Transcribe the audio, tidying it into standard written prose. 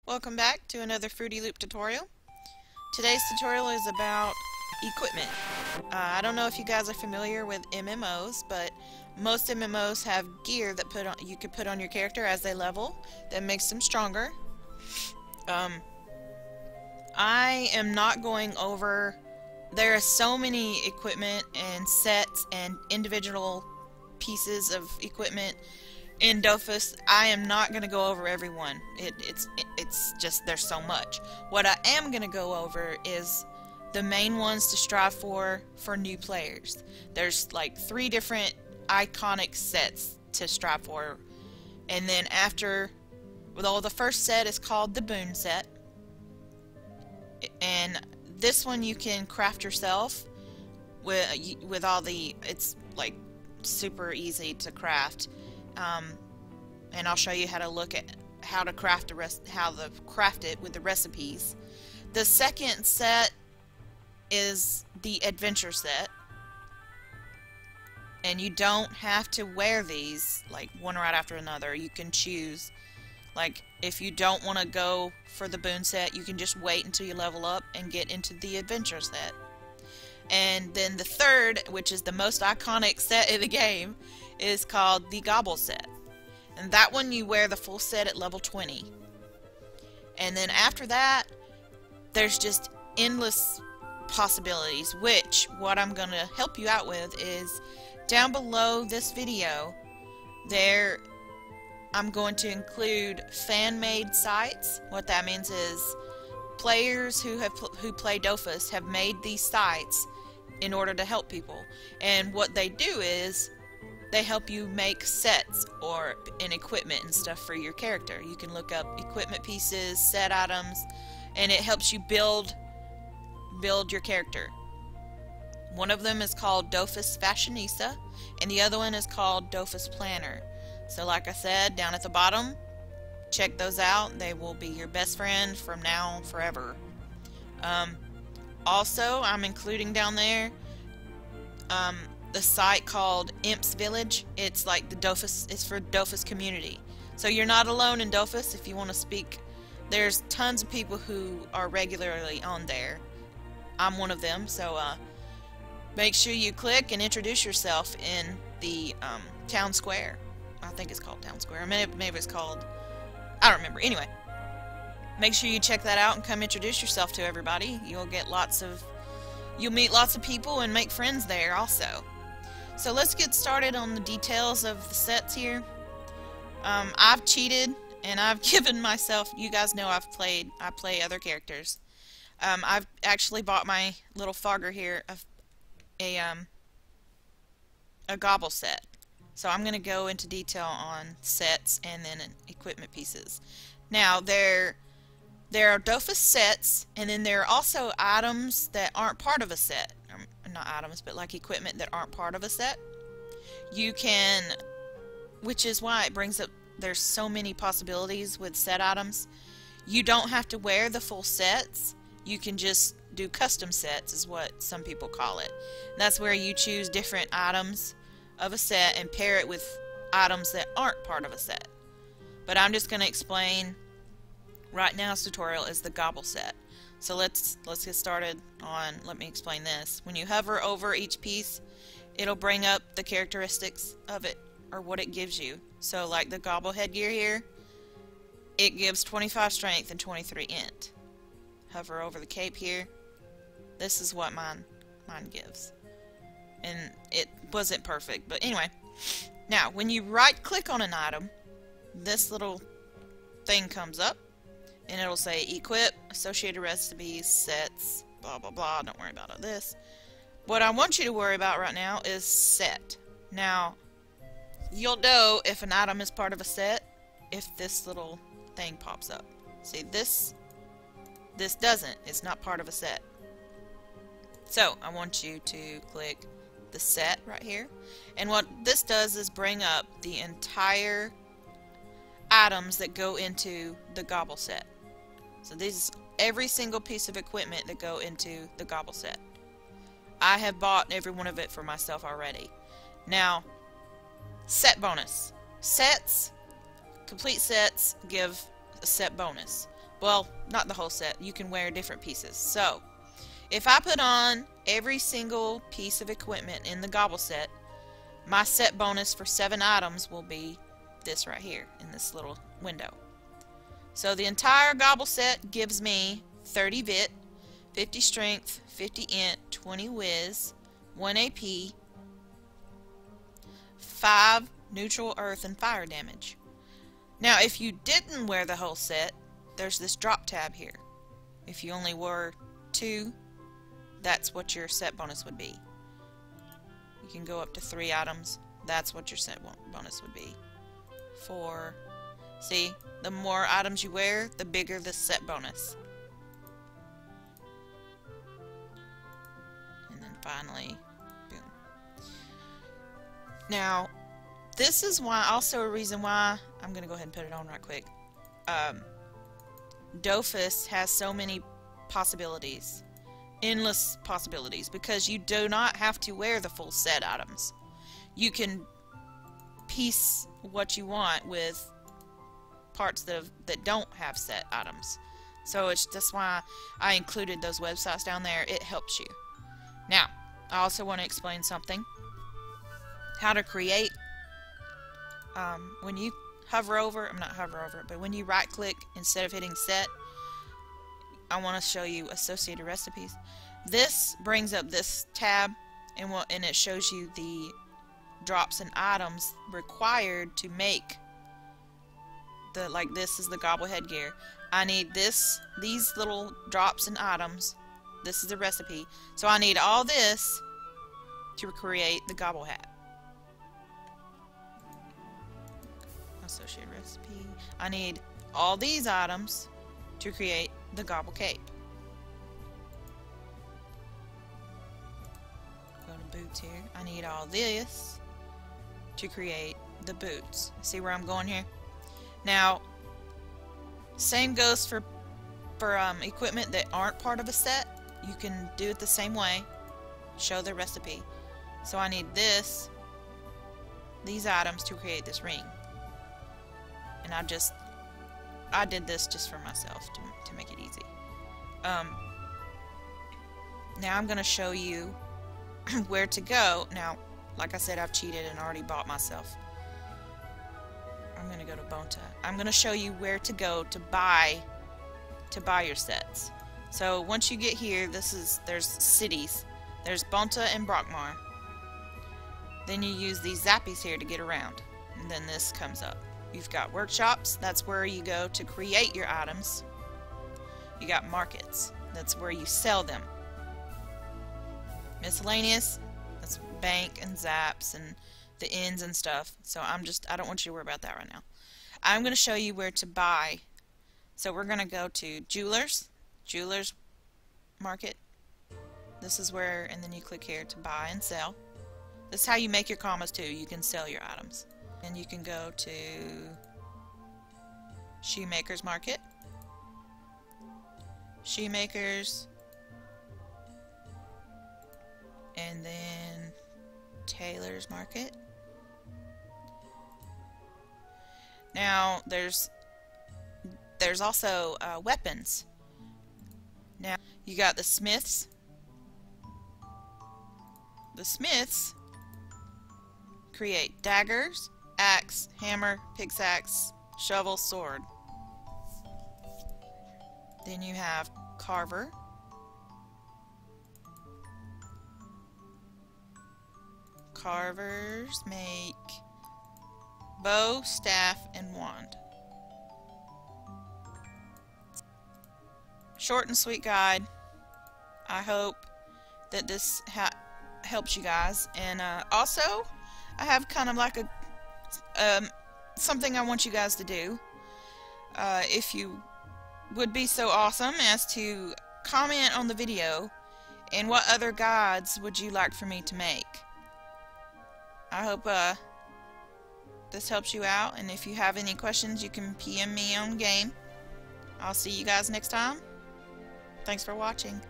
Welcome back to another Fruity Loop tutorial. Today's tutorial is about equipment. I don't know if you guys are familiar with MMOs, but most MMOs have gear that you can put on your character as they level that makes them stronger. I am not going over... There are so many equipment and sets and individual pieces of equipment in Dofus. I am not going to go over every one. It's just there's so much. What I am going to go over is the main ones to strive for new players. There's like 3 different iconic sets to strive for, and then after, the first set is called the Boon set, and this one you can craft yourself with all the, it's like super easy to craft. And I'll show you how to look at how to craft craft it with the recipes. The second set is the adventure set, and you don't have to wear these like one right after another. You can choose, like if you don't want to go for the Boon set, you can just wait until you level up and get into the adventure set. And then the third, which is the most iconic set in the game, is called the Gobble set. And that one you wear the full set at level 20. And then after that, there's just endless possibilities, which what I'm going to help you out with is down below this video, there I'm going to include fan-made sites. What that means is players who play Dofus have made these sites in order to help people. And what they do is they help you make sets and equipment and stuff for your character. You can look up equipment pieces, set items, and it helps you build your character. One of them is called Dofus Fashionista, and the other one is called Dofus Planner. So like I said, down at the bottom, check those out. They will be your best friend from now on forever. Also, I'm including down there the site called Imp's Village. It's like the Dofus, it's for Dofus community. So you're not alone in Dofus if you want to speak. There's tons of people who are regularly on there. I'm one of them, so make sure you click and introduce yourself in the town square. I think it's called town square. Maybe it's called, I don't remember. Anyway, make sure you check that out and come introduce yourself to everybody. You'll meet lots of people and make friends there also. So let's get started on the details of the sets here. I've cheated and I've given myself, you guys know I play other characters. I've actually bought my little fogger here a gobble set. So I'm going to go into detail on sets and then equipment pieces. Now there are Dofus sets, and then there are also items that aren't part of a set. Not items, but like equipment that aren't part of a set. You can, which is why it brings up, there's so many possibilities with set items. You don't have to wear the full sets. You can just do custom sets, is what some people call it. And that's where you choose different items of a set and pair it with items that aren't part of a set. But I'm just going to explain. Right now's tutorial is the Gobble set. So let's get started on, let me explain this. When you hover over each piece, it'll bring up the characteristics of it, or what it gives you. So like the Gobble headgear here, it gives 25 strength and 23 int. Hover over the cape here, this is what mine gives. And it wasn't perfect, but anyway. Now, when you right click on an item, this little thing comes up, and it'll say equip, associated recipes, sets, blah blah blah. Don't worry about all this. What I want you to worry about right now is set. Now, you'll know if an item is part of a set if this little thing pops up. See, this doesn't. It's not part of a set. So, I want you to click the set right here. And what this does is bring up the entire items that go into the Gobble set. So this is every single piece of equipment that go into the Gobble set. I have bought every one of it for myself already. Now, set bonus. Sets, complete sets give a set bonus. Well, not the whole set. You can wear different pieces. So, if I put on every single piece of equipment in the gobble set, my set bonus for 7 items will be this right here in this little window. So the entire gobble set gives me 30 vit, 50 strength, 50 int, 20 whiz, 1 AP, 5 neutral earth and fire damage. Now if you didn't wear the whole set, there's this drop tab here. If you only wore 2, that's what your set bonus would be. You can go up to 3 items. That's what your set bonus would be. 4. See, the more items you wear, the bigger the set bonus. And then finally, boom. Now, this is why, also a reason why, I'm going to go ahead and put it on right quick. Dofus has so many possibilities. Endless possibilities, because you do not have to wear the full set items. You can piece what you want with parts that don't have set items. So that's why I included those websites down there. It helps you. Now, I also want to explain something. How to create, when you hover over, but when you right click instead of hitting set, I want to show you associated recipes. This brings up this tab, and it shows you the drops and items required to make the, like this is the gobble headgear. I need these little drops and items. This is the recipe. So I need all this to create the gobble hat. Associated recipe. I need all these items to create the gobble cape. Go to boots here. I need all this to create the boots. See where I'm going here? Now, same goes for equipment that aren't part of a set. You can do it the same way. Show the recipe. So I need these items to create this ring. And I did this just for myself to make it easy. Now I'm going to show you where to go. Now, like I said, I've cheated and already bought myself. I'm going to go to Bonta. I'm going to show you where to go to buy your sets. So once you get here, there's cities. There's Bonta and Brockmar. Then you use these zappies here to get around. And then this comes up. You've got workshops, that's where you go to create your items. You got markets, that's where you sell them. Miscellaneous, that's bank and zaps and the ends and stuff. So I don't want you to worry about that right now. I'm going to show you where to buy. So we're going to go to Jewelers Market. This is where, and then you click here to buy and sell. This is how you make your commas too. You can sell your items. And you can go to Shoemakers Market, Shoemakers, and then Tailor's Market. Now there's also weapons. Now you got the smiths. The smiths create daggers, axe, hammer, pickaxe, shovel, sword. Then you have carver. Carvers make bow, staff, and wand. Short and sweet guide. I hope that this helps you guys. And also, I have kind of like a something I want you guys to do. If you would be so awesome as to comment on the video, and what other guides would you like for me to make. I hope this helps you out, and if you have any questions you can PM me on game. I'll see you guys next time. Thanks for watching.